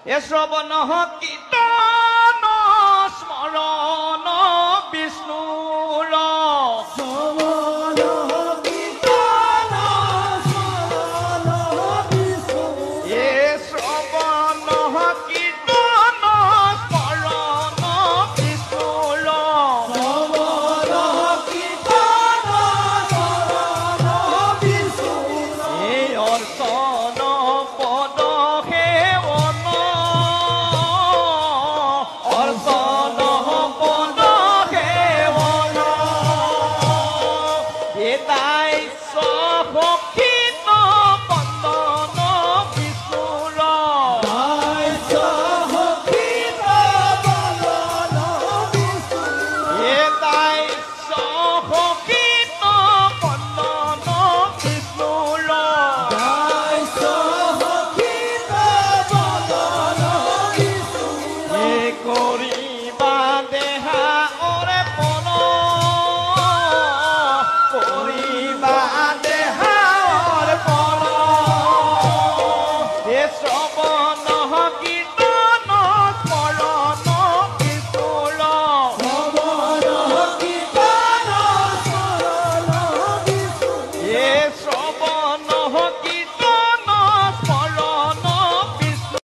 এ শ্রবণ কীর্তন স্মরণ বিষ্ণুর এ শ্রবণ কীর্তন স্মরণ বিষ্ণুর এ অর্চন পদ সেবন অর্চন পদ সেবন এটাই সখীত বন্দন বিষ্ণুর এটাই সখীত বন্দন বিষ্ণুর এ করিবা দেহা ওরে পন করিবা দেহা ওরে পন এ শ্রবণ